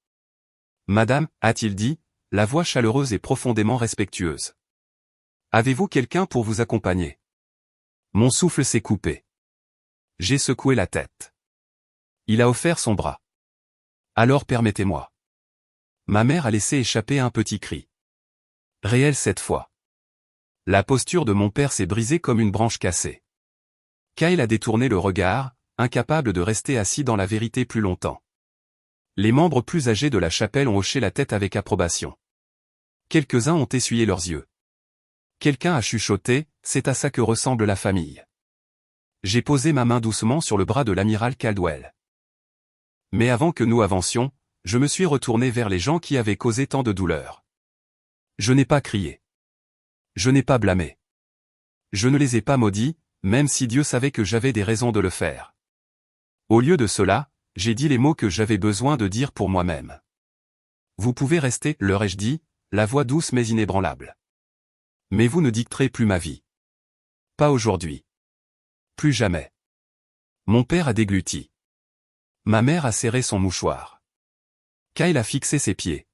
Madame, a-t-il dit, la voix chaleureuse et profondément respectueuse. Avez-vous quelqu'un pour vous accompagner? Mon souffle s'est coupé. J'ai secoué la tête. Il a offert son bras. Alors permettez-moi. Ma mère a laissé échapper un petit cri. Réel cette fois. La posture de mon père s'est brisée comme une branche cassée. Kyle a détourné le regard, incapable de rester assis dans la vérité plus longtemps. Les membres plus âgés de la chapelle ont hoché la tête avec approbation. Quelques-uns ont essuyé leurs yeux. Quelqu'un a chuchoté, c'est à ça que ressemble la famille. J'ai posé ma main doucement sur le bras de l'amiral Caldwell. Mais avant que nous avancions, je me suis retourné vers les gens qui avaient causé tant de douleur. Je n'ai pas crié. Je n'ai pas blâmé. Je ne les ai pas maudits, même si Dieu savait que j'avais des raisons de le faire. Au lieu de cela, j'ai dit les mots que j'avais besoin de dire pour moi-même. Vous pouvez rester, leur ai-je dit, la voix douce mais inébranlable. Mais vous ne dicterez plus ma vie. Pas aujourd'hui. Plus jamais. Mon père a dégluti. Ma mère a serré son mouchoir. Kyle a fixé ses pieds.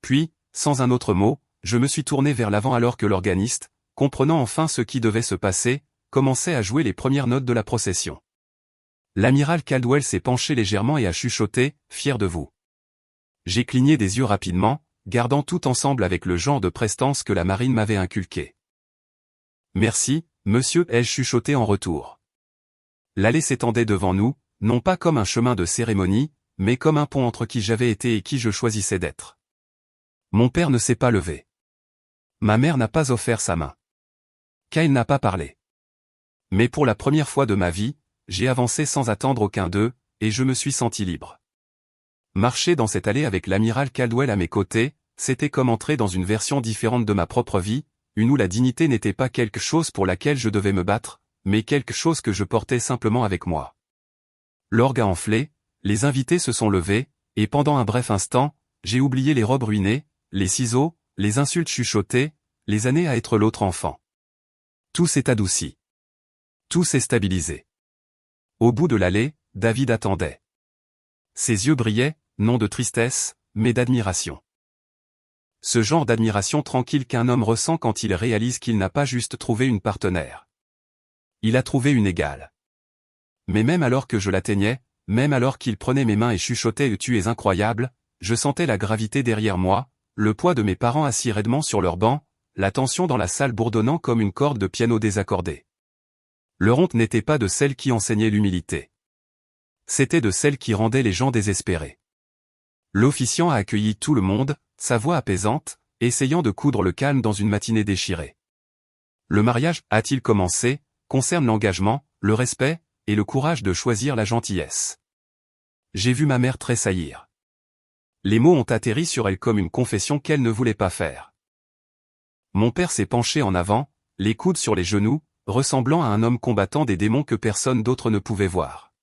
Puis, sans un autre mot, je me suis tourné vers l'avant alors que l'organiste, comprenant enfin ce qui devait se passer, commençait à jouer les premières notes de la procession. L'amiral Caldwell s'est penché légèrement et a chuchoté, fier de vous. J'ai cligné des yeux rapidement, gardant tout ensemble avec le genre de prestance que la marine m'avait inculqué. Merci, monsieur, ai-je chuchoté en retour. L'allée s'étendait devant nous, non pas comme un chemin de cérémonie, mais comme un pont entre qui j'avais été et qui je choisissais d'être. Mon père ne s'est pas levé. Ma mère n'a pas offert sa main. Kyle n'a pas parlé. Mais pour la première fois de ma vie, j'ai avancé sans attendre aucun d'eux, et je me suis senti libre. Marcher dans cette allée avec l'amiral Caldwell à mes côtés, c'était comme entrer dans une version différente de ma propre vie, une où la dignité n'était pas quelque chose pour laquelle je devais me battre, mais quelque chose que je portais simplement avec moi. L'orgue a enflé, les invités se sont levés, et pendant un bref instant, j'ai oublié les robes ruinées, les ciseaux, les insultes chuchotées, les années à être l'autre enfant. Tout s'est adouci. Tout s'est stabilisé. Au bout de l'allée, David attendait. Ses yeux brillaient, non de tristesse, mais d'admiration. Ce genre d'admiration tranquille qu'un homme ressent quand il réalise qu'il n'a pas juste trouvé une partenaire. Il a trouvé une égale. Mais même alors que je l'atteignais, même alors qu'il prenait mes mains et chuchotait « Tu es incroyable », je sentais la gravité derrière moi, le poids de mes parents assis raidement sur leur banc, la tension dans la salle bourdonnant comme une corde de piano désaccordée. Leur honte n'était pas de celle qui enseignait l'humilité. C'était de celle qui rendait les gens désespérés. L'officiant a accueilli tout le monde, sa voix apaisante, essayant de coudre le calme dans une matinée déchirée. Le mariage, a-t-il commencé, concerne l'engagement, le respect, et le courage de choisir la gentillesse. J'ai vu ma mère tressaillir. Les mots ont atterri sur elle comme une confession qu'elle ne voulait pas faire. Mon père s'est penché en avant, les coudes sur les genoux, ressemblant à un homme combattant des démons que personne d'autre ne pouvait voir.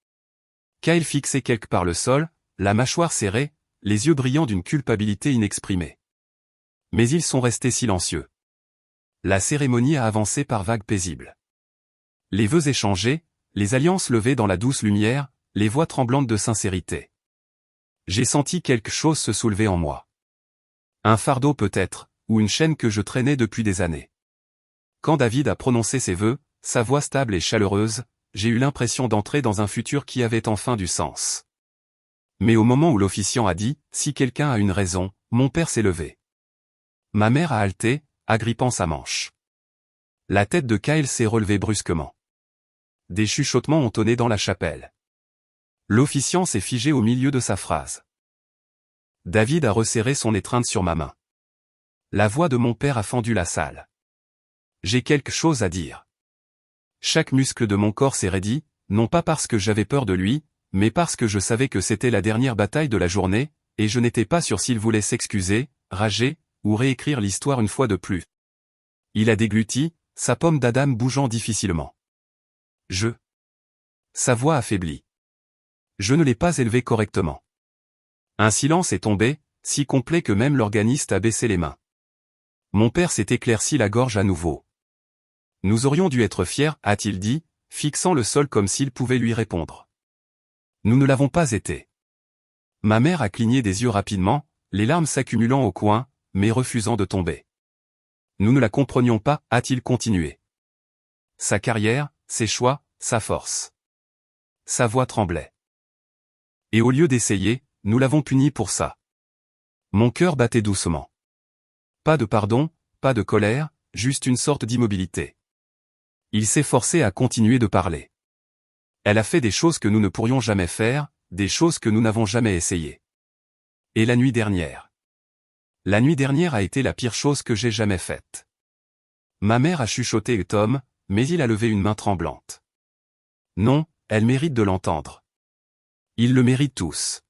Kyle fixé quelque part le sol, la mâchoire serrée, les yeux brillants d'une culpabilité inexprimée. Mais ils sont restés silencieux. La cérémonie a avancé par vagues paisibles. Les vœux échangés, les alliances levées dans la douce lumière, les voix tremblantes de sincérité. J'ai senti quelque chose se soulever en moi. Un fardeau peut-être, ou une chaîne que je traînais depuis des années. Quand David a prononcé ses vœux, sa voix stable et chaleureuse, j'ai eu l'impression d'entrer dans un futur qui avait enfin du sens. Mais au moment où l'officiant a dit « Si quelqu'un a une raison », mon père s'est levé. Ma mère a halté, agrippant sa manche. La tête de Kyle s'est relevée brusquement. Des chuchotements ont tonné dans la chapelle. L'officiant s'est figé au milieu de sa phrase. David a resserré son étreinte sur ma main. La voix de mon père a fendu la salle. J'ai quelque chose à dire. Chaque muscle de mon corps s'est raidi, non pas parce que j'avais peur de lui, mais parce que je savais que c'était la dernière bataille de la journée, et je n'étais pas sûr s'il voulait s'excuser, rager, ou réécrire l'histoire une fois de plus. Il a dégluti, sa pomme d'Adam bougeant difficilement. Sa voix affaiblie. Je ne l'ai pas élevé correctement. Un silence est tombé, si complet que même l'organiste a baissé les mains. Mon père s'est éclairci la gorge à nouveau. Nous aurions dû être fiers, a-t-il dit, fixant le sol comme s'il pouvait lui répondre. Nous ne l'avons pas été. Ma mère a cligné des yeux rapidement, les larmes s'accumulant au coin, mais refusant de tomber. Nous ne la comprenions pas, a-t-il continué. Sa carrière, ses choix, sa force. Sa voix tremblait. Et au lieu d'essayer, nous l'avons puni pour ça. Mon cœur battait doucement. Pas de pardon, pas de colère, juste une sorte d'immobilité. Il s'est forcé à continuer de parler. Elle a fait des choses que nous ne pourrions jamais faire, des choses que nous n'avons jamais essayées. Et la nuit dernière. La nuit dernière a été la pire chose que j'ai jamais faite. Ma mère a chuchoté Tom, mais il a levé une main tremblante. Non, elle mérite de l'entendre. Ils le méritent tous.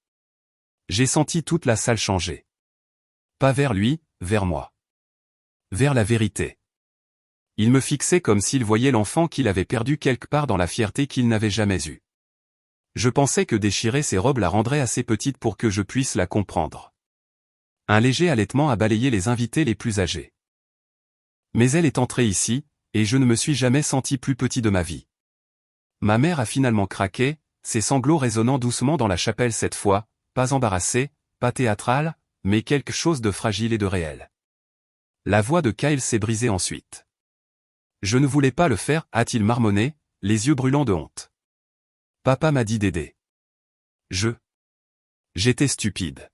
J'ai senti toute la salle changer. Pas vers lui, vers moi. Vers la vérité. Il me fixait comme s'il voyait l'enfant qu'il avait perdu quelque part dans la fierté qu'il n'avait jamais eue. Je pensais que déchirer ses robes la rendrait assez petite pour que je puisse la comprendre. Un léger halètement a balayé les invités les plus âgés. Mais elle est entrée ici, et je ne me suis jamais senti plus petit de ma vie. Ma mère a finalement craqué, ses sanglots résonnant doucement dans la chapelle cette fois, pas embarrassée, pas théâtrale, mais quelque chose de fragile et de réel. La voix de Kyle s'est brisée ensuite. Je ne voulais pas le faire, a-t-il marmonné, les yeux brûlants de honte. Papa m'a dit d'aider. J'étais stupide.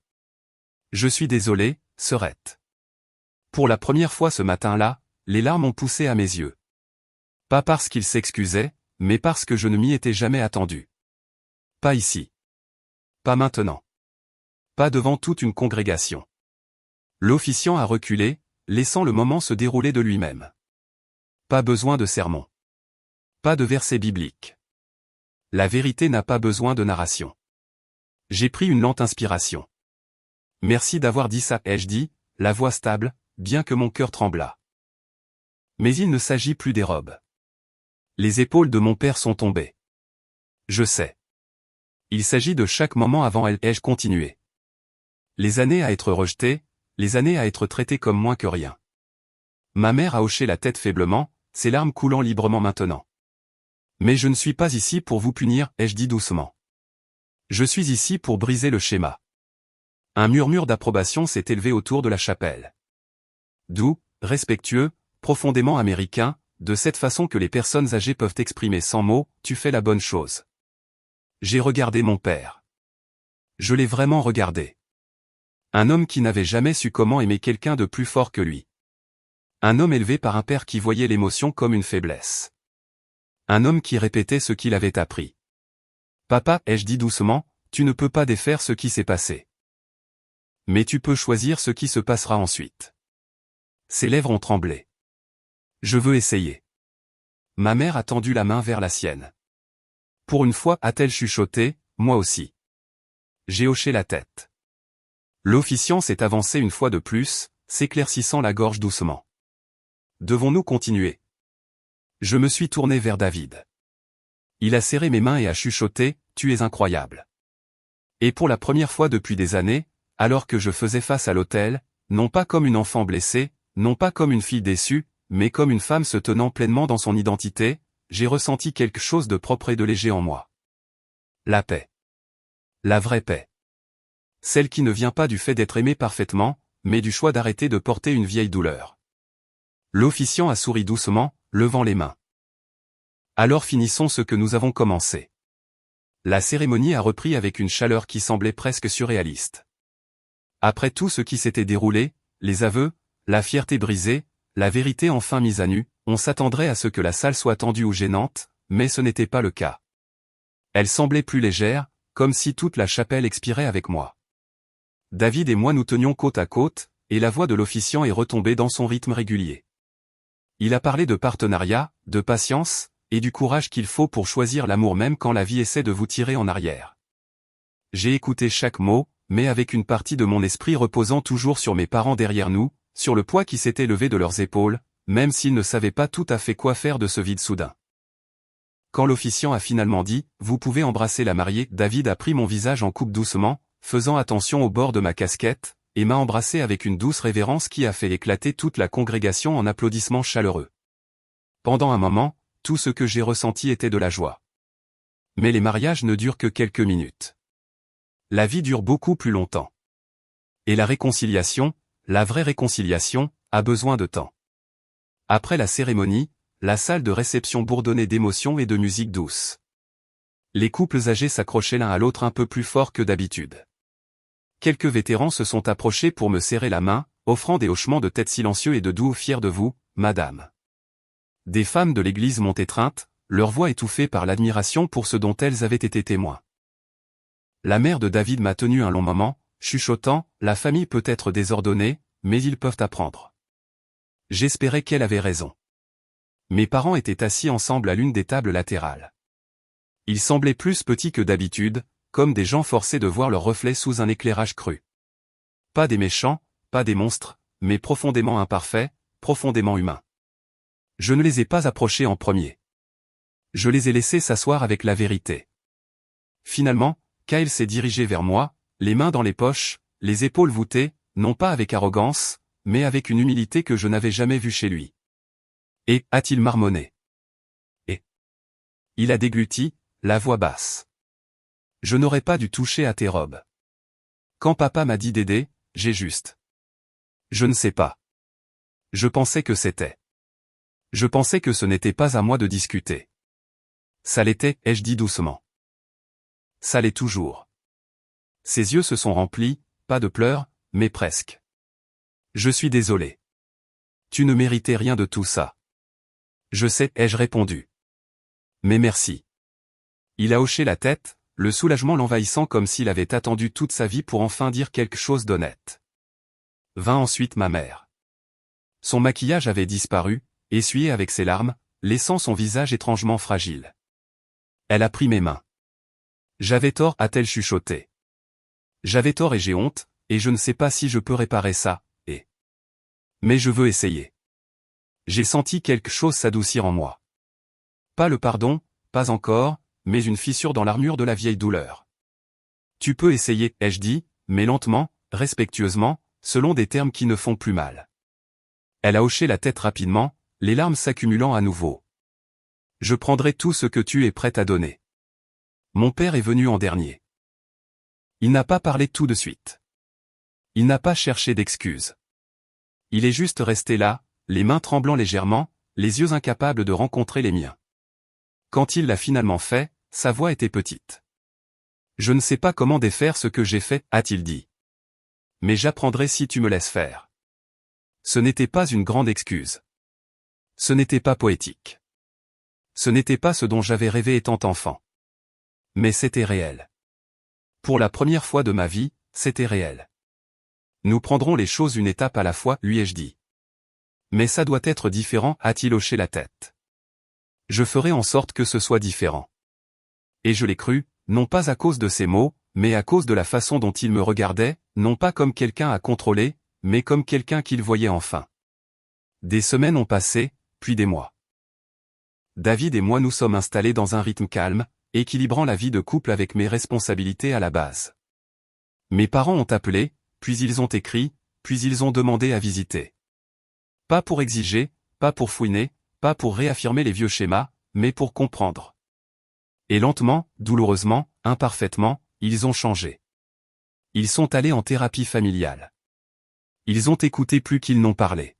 Je suis désolé, sœurette. Pour la première fois ce matin-là, les larmes ont poussé à mes yeux. Pas parce qu'il s'excusait, mais parce que je ne m'y étais jamais attendu. Pas ici. Pas maintenant. Pas devant toute une congrégation. L'officiant a reculé, laissant le moment se dérouler de lui-même. Pas besoin de sermon. Pas de verset biblique. La vérité n'a pas besoin de narration. J'ai pris une lente inspiration. Merci d'avoir dit ça, ai-je dit, la voix stable, bien que mon cœur tremblât. Mais il ne s'agit plus des robes. Les épaules de mon père sont tombées. Je sais. Il s'agit de chaque moment avant elle, ai-je continué. Les années à être rejetées, les années à être traitées comme moins que rien. Ma mère a hoché la tête faiblement, ses larmes coulant librement maintenant. Mais je ne suis pas ici pour vous punir, ai-je dit doucement. Je suis ici pour briser le schéma. Un murmure d'approbation s'est élevé autour de la chapelle. Doux, respectueux, profondément américain, de cette façon que les personnes âgées peuvent exprimer sans mots, tu fais la bonne chose. J'ai regardé mon père. Je l'ai vraiment regardé. Un homme qui n'avait jamais su comment aimer quelqu'un de plus fort que lui. Un homme élevé par un père qui voyait l'émotion comme une faiblesse. Un homme qui répétait ce qu'il avait appris. Papa, ai-je dit doucement, tu ne peux pas défaire ce qui s'est passé. Mais tu peux choisir ce qui se passera ensuite. Ses lèvres ont tremblé. Je veux essayer. Ma mère a tendu la main vers la sienne. Pour une fois, a-t-elle chuchoté, moi aussi. J'ai hoché la tête. L'officiant s'est avancé une fois de plus, s'éclaircissant la gorge doucement. Devons-nous continuer? Je me suis tourné vers David. Il a serré mes mains et a chuchoté, tu es incroyable. Et pour la première fois depuis des années, alors que je faisais face à l'autel, non pas comme une enfant blessée, non pas comme une fille déçue, mais comme une femme se tenant pleinement dans son identité, j'ai ressenti quelque chose de propre et de léger en moi. La paix. La vraie paix. Celle qui ne vient pas du fait d'être aimé parfaitement, mais du choix d'arrêter de porter une vieille douleur. L'officiant a souri doucement, levant les mains. Alors finissons ce que nous avons commencé. La cérémonie a repris avec une chaleur qui semblait presque surréaliste. Après tout ce qui s'était déroulé, les aveux, la fierté brisée, la vérité enfin mise à nu, on s'attendrait à ce que la salle soit tendue ou gênante, mais ce n'était pas le cas. Elle semblait plus légère, comme si toute la chapelle expirait avec moi. David et moi nous tenions côte à côte, et la voix de l'officiant est retombée dans son rythme régulier. Il a parlé de partenariat, de patience, et du courage qu'il faut pour choisir l'amour même quand la vie essaie de vous tirer en arrière. J'ai écouté chaque mot, mais avec une partie de mon esprit reposant toujours sur mes parents derrière nous, sur le poids qui s'était levé de leurs épaules, même s'ils ne savaient pas tout à fait quoi faire de ce vide soudain. Quand l'officiant a finalement dit « Vous pouvez embrasser la mariée », David a pris mon visage en coupe doucement, faisant attention au bord de ma casquette, et m'a embrassé avec une douce révérence qui a fait éclater toute la congrégation en applaudissements chaleureux. Pendant un moment, tout ce que j'ai ressenti était de la joie. Mais les mariages ne durent que quelques minutes. La vie dure beaucoup plus longtemps. Et la réconciliation, la vraie réconciliation, a besoin de temps. Après la cérémonie, la salle de réception bourdonnait d'émotions et de musique douce. Les couples âgés s'accrochaient l'un à l'autre un peu plus fort que d'habitude. Quelques vétérans se sont approchés pour me serrer la main, offrant des hochements de tête silencieux et de doux fiers de vous, madame. Des femmes de l'église m'ont étreinte, leur voix étouffée par l'admiration pour ce dont elles avaient été témoins. La mère de David m'a tenu un long moment, chuchotant, la famille peut être désordonnée, mais ils peuvent apprendre. J'espérais qu'elle avait raison. Mes parents étaient assis ensemble à l'une des tables latérales. Ils semblaient plus petits que d'habitude, comme des gens forcés de voir leur reflet sous un éclairage cru. Pas des méchants, pas des monstres, mais profondément imparfaits, profondément humains. Je ne les ai pas approchés en premier. Je les ai laissés s'asseoir avec la vérité. Finalement, Kyle s'est dirigé vers moi, les mains dans les poches, les épaules voûtées, non pas avec arrogance, mais avec une humilité que je n'avais jamais vue chez lui. Et, a-t-il marmonné. Et. Il a dégluti, la voix basse. Je n'aurais pas dû toucher à tes robes. Quand papa m'a dit d'aider, j'ai juste. Je ne sais pas. Je pensais que c'était. Je pensais que ce n'était pas à moi de discuter. Ça l'était, ai-je dit doucement. Ça l'est toujours. Ses yeux se sont remplis, pas de pleurs, mais presque. Je suis désolé. Tu ne méritais rien de tout ça. Je sais, ai-je répondu. Mais merci. Il a hoché la tête, le soulagement l'envahissant comme s'il avait attendu toute sa vie pour enfin dire quelque chose d'honnête. Vint ensuite ma mère. Son maquillage avait disparu, essuyé avec ses larmes, laissant son visage étrangement fragile. Elle a pris mes mains. J'avais tort, a-t-elle chuchoté. J'avais tort et j'ai honte, et je ne sais pas si je peux réparer ça, et... Mais je veux essayer. J'ai senti quelque chose s'adoucir en moi. Pas le pardon, pas encore, mais une fissure dans l'armure de la vieille douleur. Tu peux essayer, ai-je dit, mais lentement, respectueusement, selon des termes qui ne font plus mal. Elle a hoché la tête rapidement, les larmes s'accumulant à nouveau. Je prendrai tout ce que tu es prête à donner. Mon père est venu en dernier. Il n'a pas parlé tout de suite. Il n'a pas cherché d'excuses. Il est juste resté là, les mains tremblant légèrement, les yeux incapables de rencontrer les miens. Quand il l'a finalement fait, sa voix était petite. Je ne sais pas comment défaire ce que j'ai fait, a-t-il dit. Mais j'apprendrai si tu me laisses faire. Ce n'était pas une grande excuse. Ce n'était pas poétique. Ce n'était pas ce dont j'avais rêvé étant enfant. Mais c'était réel. Pour la première fois de ma vie, c'était réel. Nous prendrons les choses une étape à la fois, lui ai-je dit. Mais ça doit être différent, a-t-il hoché la tête. Je ferai en sorte que ce soit différent. Et je l'ai cru, non pas à cause de ses mots, mais à cause de la façon dont il me regardait, non pas comme quelqu'un à contrôler, mais comme quelqu'un qu'il voyait enfin. Des semaines ont passé, puis des mois. David et moi nous sommes installés dans un rythme calme, équilibrant la vie de couple avec mes responsabilités à la base. Mes parents ont appelé, puis ils ont écrit, puis ils ont demandé à visiter. Pas pour exiger, pas pour fouiner, pas pour réaffirmer les vieux schémas, mais pour comprendre. Et lentement, douloureusement, imparfaitement, ils ont changé. Ils sont allés en thérapie familiale. Ils ont écouté plus qu'ils n'ont parlé.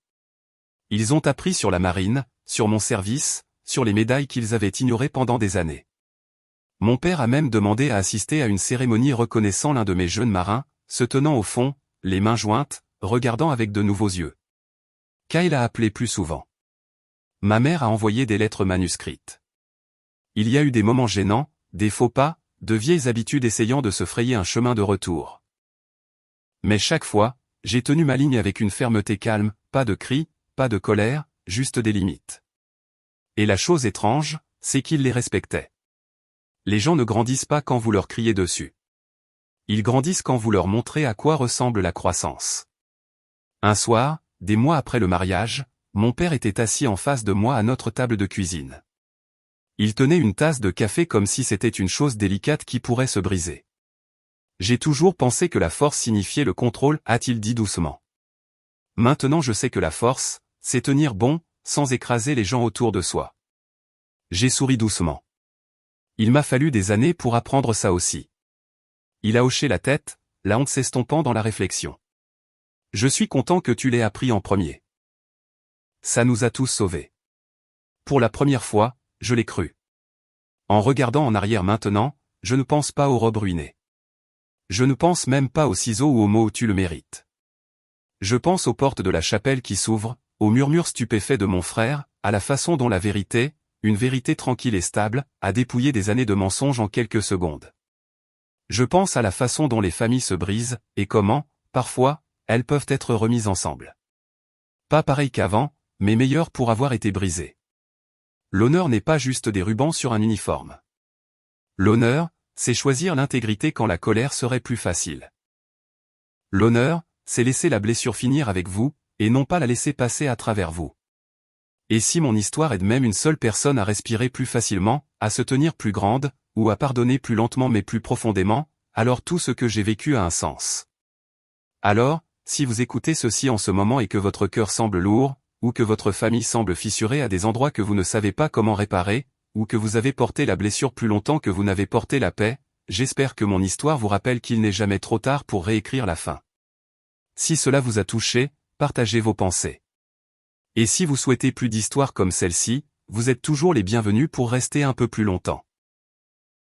Ils ont appris sur la marine, sur mon service, sur les médailles qu'ils avaient ignorées pendant des années. Mon père a même demandé à assister à une cérémonie reconnaissant l'un de mes jeunes marins, se tenant au fond, les mains jointes, regardant avec de nouveaux yeux. Kyle a appelé plus souvent. Ma mère a envoyé des lettres manuscrites. Il y a eu des moments gênants, des faux pas, de vieilles habitudes essayant de se frayer un chemin de retour. Mais chaque fois, j'ai tenu ma ligne avec une fermeté calme, pas de cris, pas de colère, juste des limites. Et la chose étrange, c'est qu'ils les respectaient. Les gens ne grandissent pas quand vous leur criez dessus. Ils grandissent quand vous leur montrez à quoi ressemble la croissance. Un soir, des mois après le mariage, mon père était assis en face de moi à notre table de cuisine. Il tenait une tasse de café comme si c'était une chose délicate qui pourrait se briser. J'ai toujours pensé que la force signifiait le contrôle, a-t-il dit doucement. Maintenant je sais que la force, c'est tenir bon, sans écraser les gens autour de soi. J'ai souri doucement. Il m'a fallu des années pour apprendre ça aussi. Il a hoché la tête, la honte s'estompant dans la réflexion. Je suis content que tu l'aies appris en premier. Ça nous a tous sauvés. Pour la première fois, je l'ai cru. En regardant en arrière maintenant, je ne pense pas aux robes ruinées. Je ne pense même pas aux ciseaux ou aux mots « tu le mérites ». Je pense aux portes de la chapelle qui s'ouvrent, aux murmures stupéfaits de mon frère, à la façon dont la vérité, une vérité tranquille et stable, a dépouillé des années de mensonges en quelques secondes. Je pense à la façon dont les familles se brisent, et comment, parfois, elles peuvent être remises ensemble. Pas pareil qu'avant, mais meilleures pour avoir été brisées. L'honneur n'est pas juste des rubans sur un uniforme. L'honneur, c'est choisir l'intégrité quand la colère serait plus facile. L'honneur, c'est laisser la blessure finir avec vous, et non pas la laisser passer à travers vous. Et si mon histoire aide même une seule personne à respirer plus facilement, à se tenir plus grande, ou à pardonner plus lentement mais plus profondément, alors tout ce que j'ai vécu a un sens. Alors, si vous écoutez ceci en ce moment et que votre cœur semble lourd, ou que votre famille semble fissurée à des endroits que vous ne savez pas comment réparer, ou que vous avez porté la blessure plus longtemps que vous n'avez porté la paix, j'espère que mon histoire vous rappelle qu'il n'est jamais trop tard pour réécrire la fin. Si cela vous a touché, partagez vos pensées. Et si vous souhaitez plus d'histoires comme celle-ci, vous êtes toujours les bienvenus pour rester un peu plus longtemps.